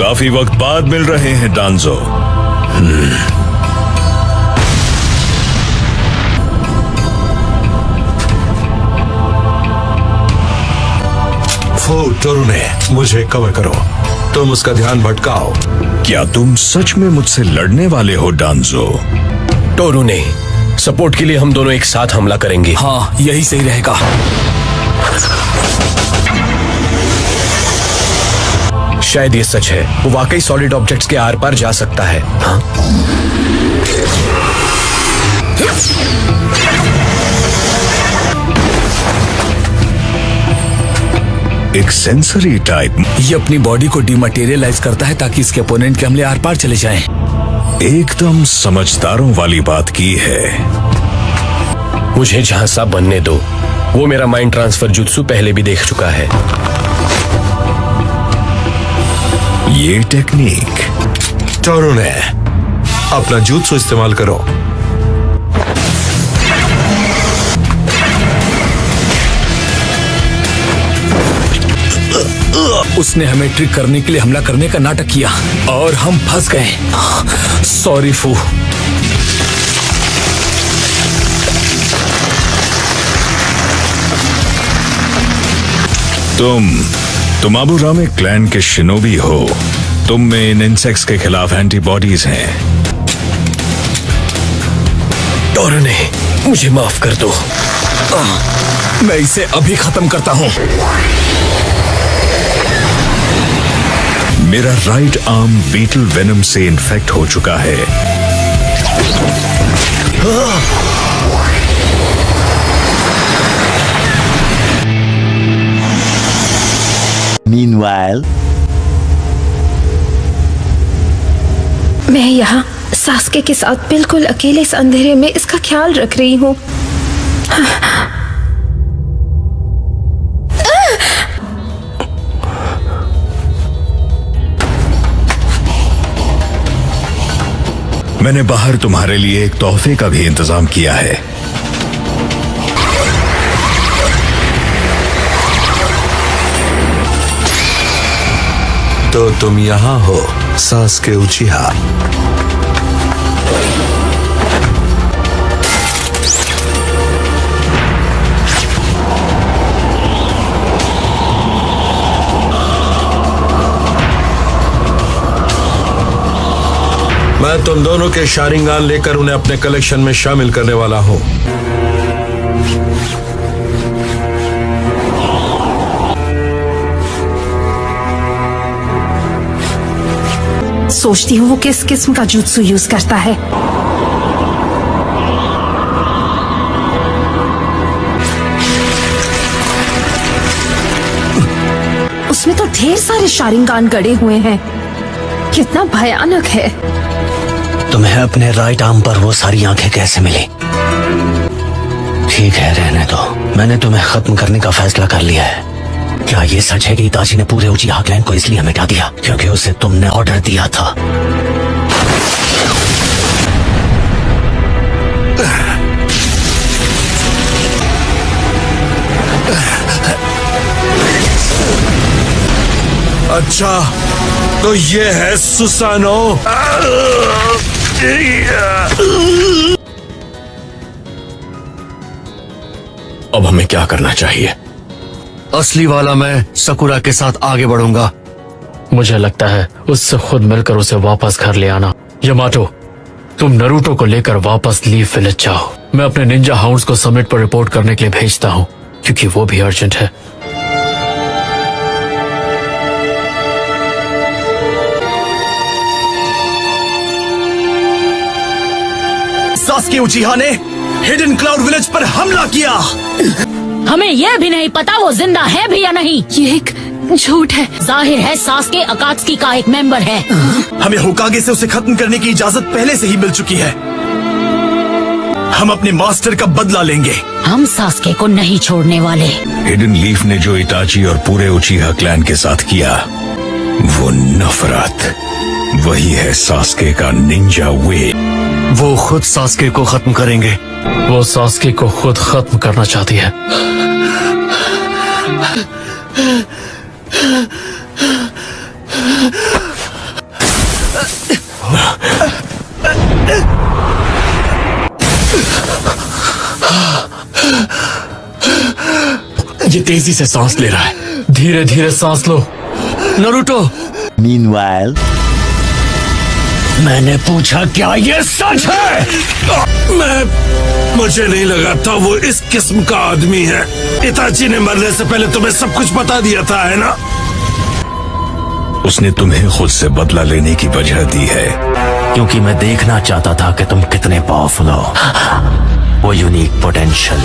काफी वक्त बाद मिल रहे हैं डांजो। टोरुने, मुझे कवर करो। तुम उसका ध्यान भटकाओ। क्या तुम सच में मुझसे लड़ने वाले हो डांजो? टोरुने, सपोर्ट के लिए हम दोनों एक साथ हमला करेंगे। हाँ, यही सही रहेगा। शायद ये सच है, वो वाकई सॉलिड ऑब्जेक्ट्स के आर पार जा सकता है। हाँ? एक सेंसरी टाइप। ये अपनी बॉडी को डिमटेरियलाइज करता है ताकि इसके अपोनेंट के हमले आर पार चले जाएं। एकदम समझदारों वाली बात की है। मुझे झांसा बनने दो। वो मेरा माइंड ट्रांसफर जुत्सु पहले भी देख चुका है। ये टेक्निक। टोरुने, अपना जुत्सु इस्तेमाल करो। उसने हमें ट्रिक करने के लिए हमला करने का नाटक किया और हम फंस गए। सॉरी फू। तुम अबुरामे क्लैन के शिनोबी हो। तुम में इन इंसेक्ट्स के खिलाफ एंटीबॉडीज हैं। टोरुने, मुझे माफ कर दो। मैं इसे अभी खत्म करता हूँ। मेरा राइट आर्म बीटल वेनम से इन्फेक्ट हो चुका है। Meanwhile, मैं यहाँ सास्के के साथ बिल्कुल अकेले इस अंधेरे में इसका ख्याल रख रही हूँ। मैंने बाहर तुम्हारे लिए एक तोहफे का भी इंतजाम किया है। तो तुम यहाँ हो, सास्के उचिहा। मैं तुम दोनों के शारिंगान लेकर उन्हें अपने कलेक्शन में शामिल करने वाला हूं। सोचती हूँ वो किस किस्म का जुत्सु यूज करता है। उसमें तो ढेर सारे शारिंगान गड़े हुए हैं। कितना भयानक है। तुम्हें अपने राइट आर्म पर वो सारी आंखें कैसे मिली? ठीक है, रहने दो। मैंने तुम्हें खत्म करने का फैसला कर लिया है। क्या ये सच है कि इताची ने पूरे उचिहा क्लैन को इसलिए मिटा दिया क्योंकि उसे तुमने ऑर्डर दिया था? अच्छा, तो ये है सुसानो। अब हमें क्या करना चाहिए? असली वाला मैं सकुरा के साथ आगे बढ़ूंगा। मुझे लगता है उससे खुद मिलकर उसे वापस घर ले आना। यमाटो, तुम नरूटो को लेकर वापस लीफ विलेज जाओ। मैं अपने निंजा हाउंड्स को समिट पर रिपोर्ट करने के लिए भेजता हूँ क्योंकि वो भी अर्जेंट है। सास्के उचिहा ने हिडन क्लाउड विलेज पर हमला किया। हमें यह भी नहीं पता वो जिंदा है भी या नहीं। ये एक झूठ है। जाहिर है सास्के अकात्सुकी का एक मेंबर है। हमें होकागे से उसे खत्म करने की इजाजत पहले से ही मिल चुकी है। हम अपने मास्टर का बदला लेंगे। हम सास्के को नहीं छोड़ने वाले। हिडन लीफ ने जो इताची और पूरे उचिहा क्लैन के साथ किया, वो नफरत, वही है सास्के का निंजा वे। वो खुद सास्के को खत्म करेंगे। वो सास्के को खुद खत्म करना चाहती है। ये तेजी से सांस ले रहा है, धीरे धीरे सांस लो। नरूटो, Meanwhile, मैंने पूछा क्या ये सच है? मुझे नहीं लगा था वो इस किस्म का आदमी है। इताची ने मरने से पहले तुम्हें सब कुछ बता दिया था, है ना? उसने तुम्हें खुद से बदला लेने की वजह दी है। क्योंकि मैं देखना चाहता था कि तुम कितने पावरफुल हो, वो यूनिक पोटेंशियल।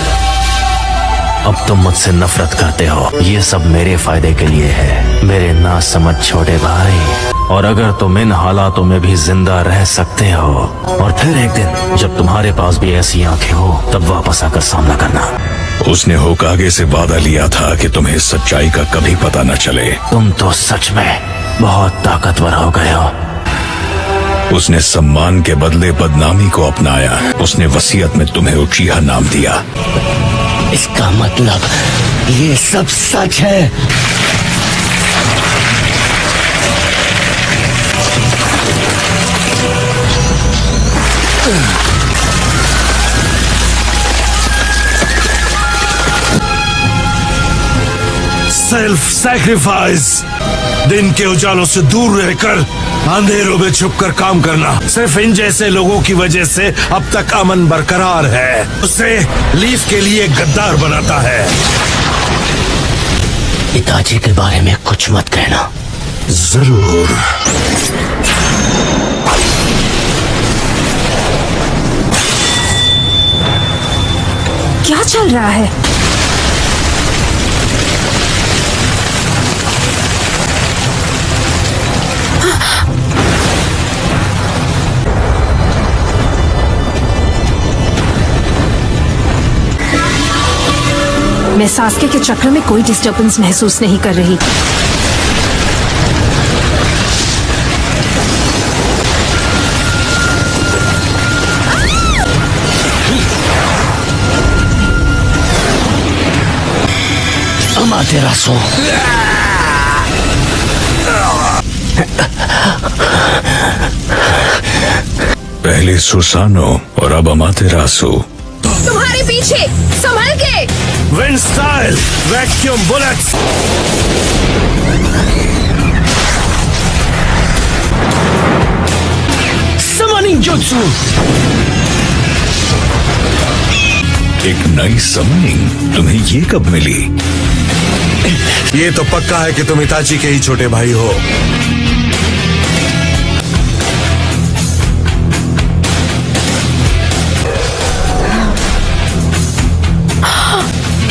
अब तुम मुझसे नफरत करते हो, ये सब मेरे फायदे के लिए है, मेरे ना समझ छोटे भाई। और अगर तुम इन हालातों में भी जिंदा रह सकते हो, और फिर एक दिन जब तुम्हारे पास भी ऐसी आंखें हो, तब वापस आकर सामना करना। उसने होकागे से वादा लिया था कि तुम्हें सच्चाई का कभी पता न चले। तुम तो सच में बहुत ताकतवर हो गए हो। उसने सम्मान के बदले बदनामी को अपनाया। उसने वसीयत में तुम्हें उचीहा नाम दिया। इसका मतलब ये सब सच है। सेल्फ सैक्रिफाइस, दिन के उजालों से दूर रहकर अंधेरों में छुपकर काम करना। सिर्फ इन जैसे लोगों की वजह से अब तक अमन बरकरार है। उसे लीफ के लिए गद्दार बनाता है। पिताजी के बारे में कुछ मत कहना। जरूर। क्या चल रहा है? मैं सास्के के चक्र में कोई डिस्टर्बेंस महसूस नहीं कर रही। अमातेरासु, पहले सुसानो और अब अमातेरासु। तुम्हारे पीछे, संभल के। Wind style vacuum bullets. Summoning jutsu. एक नई समनिंग तुम्हें ये कब मिली? ये तो पक्का है कि तुम इताची के ही छोटे भाई हो।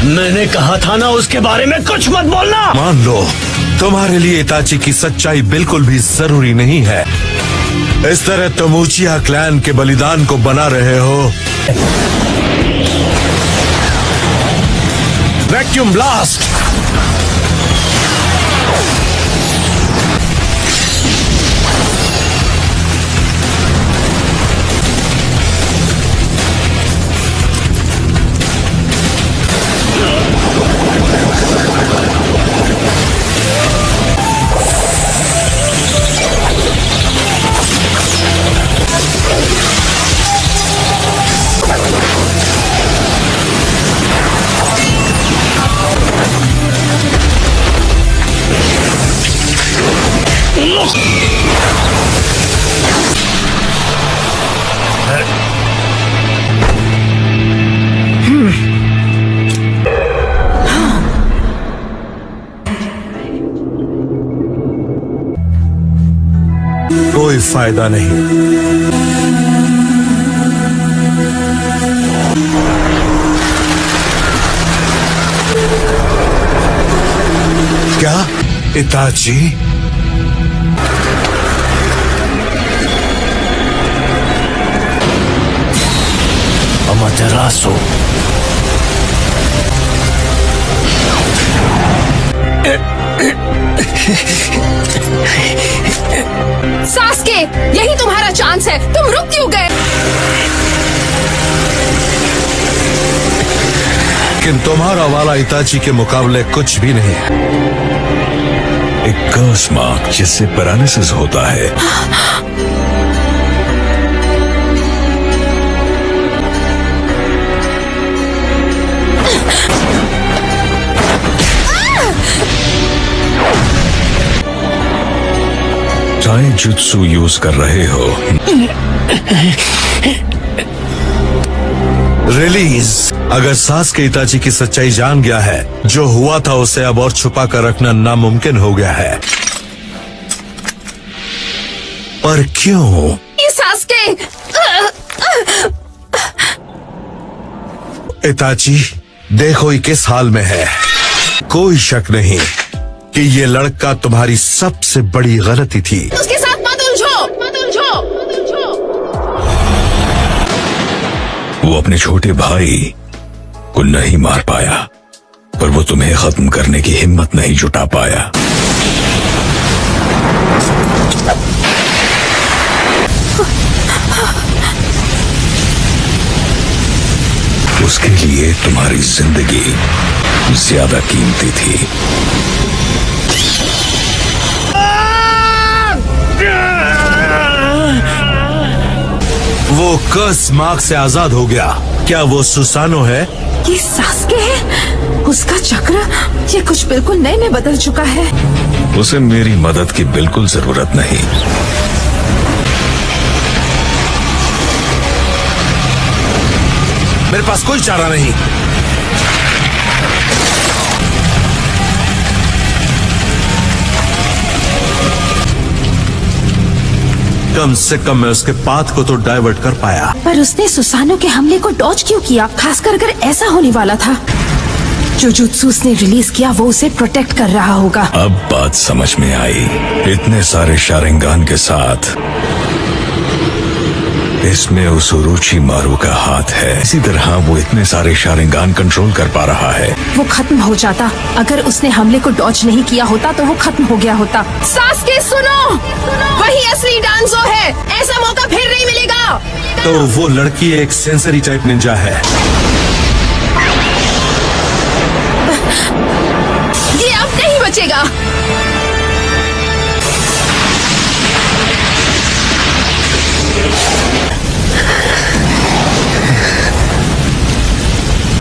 मैंने कहा था ना उसके बारे में कुछ मत बोलना। मान लो तुम्हारे लिए इताची की सच्चाई बिल्कुल भी जरूरी नहीं है। इस तरह तुम उचिहा क्लैन के बलिदान को बना रहे हो। Vacuum blast. कोई फायदा नहीं। क्या इताची? अमातेरासु, सास्के, यही तुम्हारा चांस है। तुम रुक क्यों गए? लेकिन तुम्हारा वाला इताची के मुकाबले कुछ भी नहीं है। एक कर्स मार्क जिससे पैरालिसिस होता है। टाई जुत्सु यूज कर रहे हो। रिलीज। अगर सास्के इताची की सच्चाई जान गया है, जो हुआ था उसे अब और छुपा कर रखना नामुमकिन हो गया है। पर क्यों? ये सास्के। इताची, देखो ये किस हाल में है। कोई शक नहीं कि ये लड़का तुम्हारी सबसे बड़ी गलती थी। उसके साथ मत उलझो, मत उलझो। वो अपने छोटे भाई को नहीं मार पाया, पर वो तुम्हें खत्म करने की हिम्मत नहीं जुटा पाया। उसके लिए तुम्हारी जिंदगी ज्यादा कीमती थी। वो कर्स मार्क से आजाद हो गया। क्या वो सुसानो है? ये सास्के है? उसका चक्र ये कुछ बिल्कुल नए में बदल चुका है। उसे मेरी मदद की बिल्कुल जरूरत नहीं। मेरे पास कोई चारा नहीं। कम से कम मैं उसके पाथ को तो डाइवर्ट कर पाया। पर उसने सुसानो के हमले को डॉज क्यों किया? खासकर अगर ऐसा होने वाला था, जो जुत्सु उसने रिलीज किया वो उसे प्रोटेक्ट कर रहा होगा। अब बात समझ में आई। इतने सारे शारिंगान के साथ इसमें उस उरुची मारू का हाथ है। इसी तरह वो इतने सारे शारिंगान कंट्रोल कर पा रहा है। वो खत्म हो जाता। अगर उसने हमले को डॉज नहीं किया होता तो वो खत्म हो गया होता। सास्के सुनो, वही असली डांजो है। ऐसा मौका फिर नहीं मिलेगा। तो वो लड़की एक सेंसरी टाइप निंजा है। ये अब नहीं बचेगा।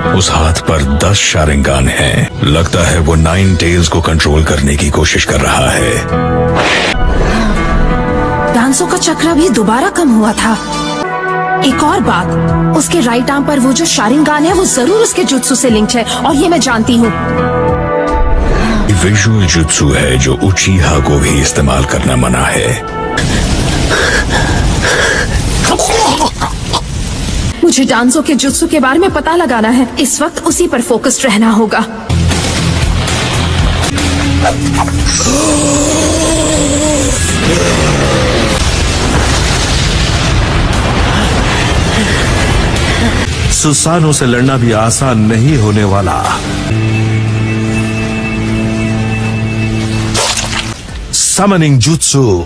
उस हाथ पर 10 शारिंगान हैं। लगता है वो 9 टेल्स को कंट्रोल करने की कोशिश कर रहा है। डांसो का चक्र भी दोबारा कम हुआ था। एक और बात, उसके राइट आर्म पर वो जो शारिंगान है वो जरूर उसके जुत्सु से लिंक्ड है, और ये मैं जानती हूँ। विजुअल जुत्सु है जो उचीहा को भी इस्तेमाल करना मना है। मुझे डांसो के जुत्सु के बारे में पता लगाना है। इस वक्त उसी पर फोकस्ड रहना होगा। सुसानो से लड़ना भी आसान नहीं होने वाला। Summoning jutsu.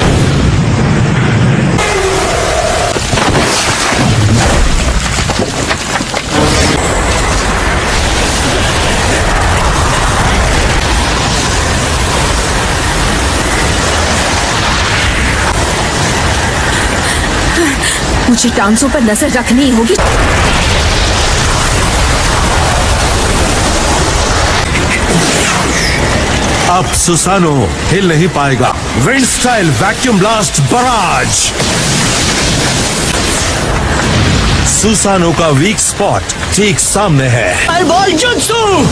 मुझे डांसो पर नजर रखनी होगी। अब सुसानो हिल नहीं पाएगा। Wind style vacuum blast barrage. Susanoo का वीक स्पॉट ठीक सामने है। Fireball jutsu.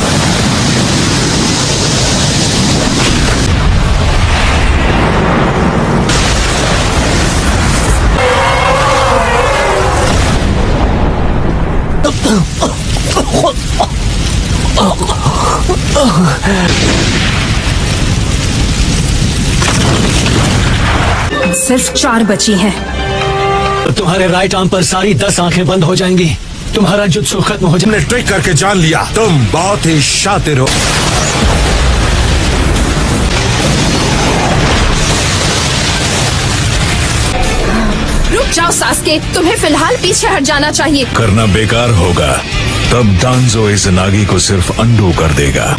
सिर्फ 4 बची हैं। तुम्हारे राइट आर्म पर सारी 10 आंखें बंद हो जाएंगी। तुम्हारा जुत्सु खत्म हो तुमने ट्रिक करके जान लिया। तुम बहुत ही शातिर हो। रुक जाओ सास्के, तुम्हें फिलहाल पीछे हट जाना चाहिए। करना बेकार होगा। तब डांजो इस नागी को सिर्फ अंडू कर देगा।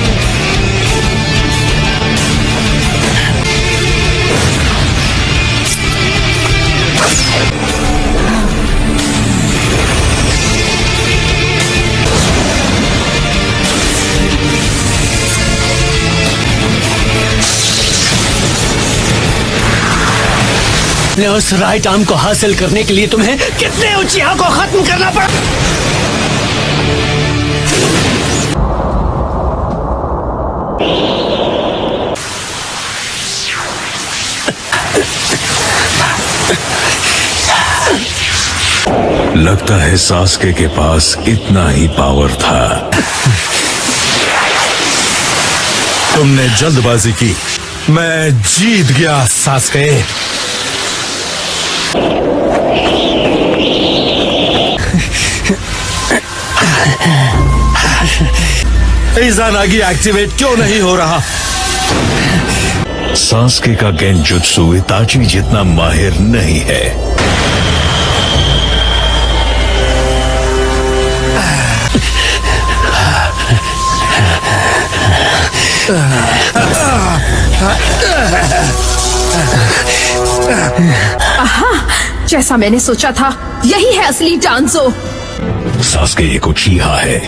उस राइट आर्म को हासिल करने के लिए तुम्हें कितने उचिहा को खत्म करना पड़ा। लगता है सास्के के पास इतना ही पावर था। तुमने जल्दबाजी की, मैं जीत गया सास्के। इज़ानागी एक्टिवेट क्यों नहीं हो रहा? सास्के का गेंजुत्सु इताची जितना माहिर नहीं है। जैसा मैंने सोचा था, यही है असली डांजो। सास्के एक उचीहा है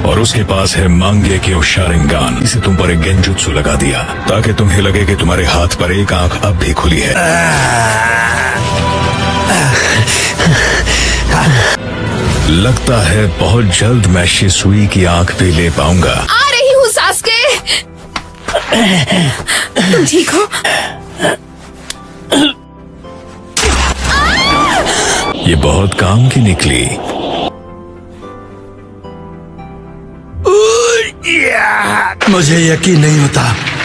और उसके पास है मांगेक्यो शारिंगान। इसे तुम पर एक गेंजुत्सु लगा दिया ताकि तुम्हें लगे कि तुम्हारे हाथ पर एक आंख अब भी खुली है। लगता है बहुत जल्द मैं शिसुई की आंख भी ले पाऊंगा। आ रही हूँ सास्के। तुम ठीक हो? ये बहुत काम की निकली। मुझे यकीन नहीं होता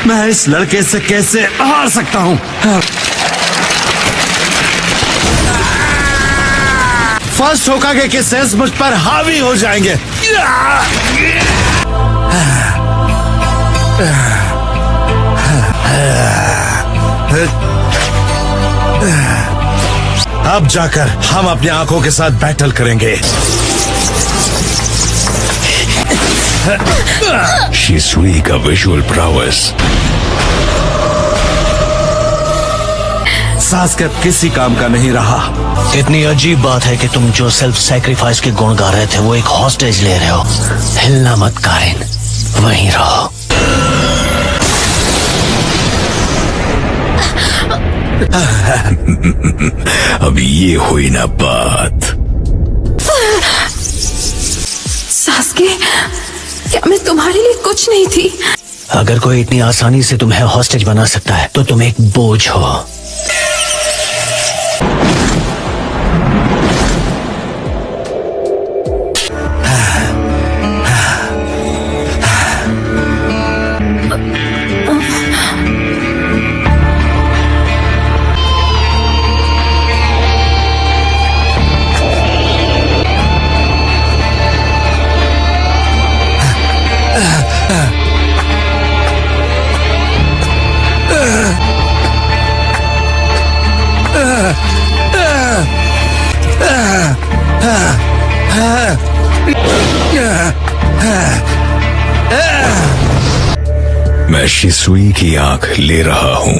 मैं इस लड़के से कैसे हार सकता हूँ। फर्स्ट होकागे के सेंस मुझ पर हावी हो जाएंगे। अब जाकर हम अपनी आंखों के साथ बैटल करेंगे। शिसुई का विजुअल prowess। सास्के अब किसी काम का नहीं रहा। इतनी अजीब बात है कि तुम जो सेल्फ सैक्रिफाइस के गुण गा रहे थे वो एक हॉस्टेज ले रहे हो। हिलना मत कारिन, वहीं रहो। अब ये हुई ना बात। सास्के, क्या मैं तुम्हारे लिए कुछ नहीं थी? अगर कोई इतनी आसानी से तुम्हें हॉस्टेज बना सकता है तो तुम एक बोझ हो। मैं शिसुई की आंख ले रहा हूँ।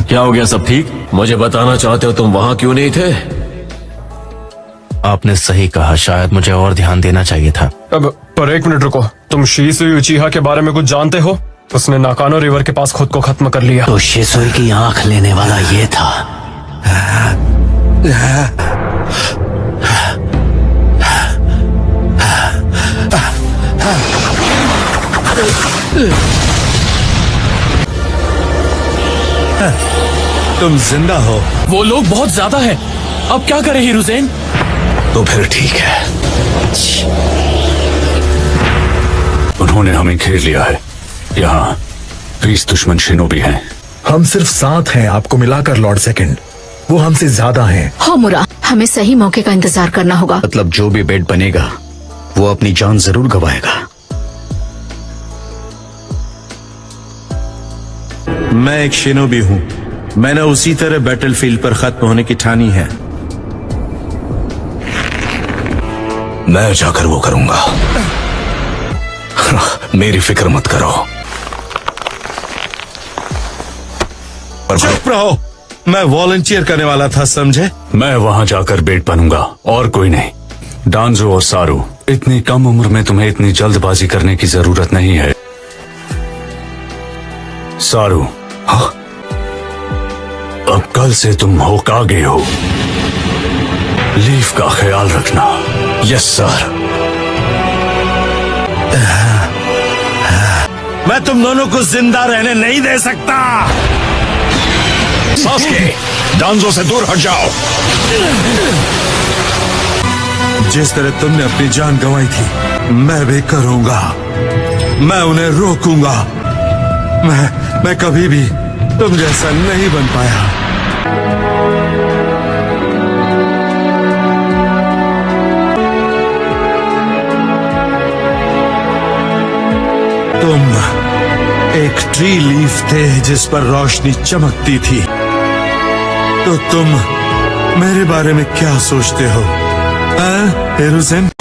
क्या हो गया, सब ठीक? मुझे बताना चाहते हो तुम वहां क्यों नहीं थे? आपने सही कहा, शायद मुझे और ध्यान देना चाहिए था। अब पर एक मिनट रुको, तुम शिसुई उचिहा के बारे में कुछ जानते हो? उसने नाकानो रिवर के पास खुद को खत्म कर लिया। तो शिसुई की आंख लेने वाला ये था। तुम जिंदा हो? वो लोग बहुत ज्यादा हैं। अब क्या करें हीरोज़ेन? तो फिर ठीक है। उन्होंने हमें घेर लिया है। यहाँ 20 दुश्मन शिनोबी हैं। हम सिर्फ 7 हैं आपको मिलाकर लॉर्ड सेकंड। वो हमसे ज्यादा हैं। होमुरा, हमें सही मौके का इंतजार करना होगा। मतलब जो भी बेड बनेगा वो अपनी जान जरूर गवाएगा। मैं एक शिनोबी हूँ। मैंने उसी तरह बैटलफील्ड पर खत्म होने की ठानी है। मैं जाकर वो करूंगा। मेरी फिक्र मत करो। चुप रहो, मैं वॉलंटियर करने वाला था, समझे? मैं वहां जाकर बेड बनूंगा और कोई नहीं। डांजो और सारू, इतनी कम उम्र में तुम्हें इतनी जल्दबाजी करने की जरूरत नहीं है। सारू, अब कल से तुम होकागे हो। लीफ का ख्याल रखना। Yes sir. मैं तुम दोनों को जिंदा रहने नहीं दे सकता। सास्के, डांजो से दूर हट जाओ। जिस तरह तुमने अपनी जान गंवाई थी, मैं भी करूंगा। मैं उन्हें रोकूंगा। मैं कभी भी तुम जैसा नहीं बन पाया। तुम एक ट्री लीफ थे जिस पर रोशनी चमकती थी। तो तुम मेरे बारे में क्या सोचते हो, हिरोसेन?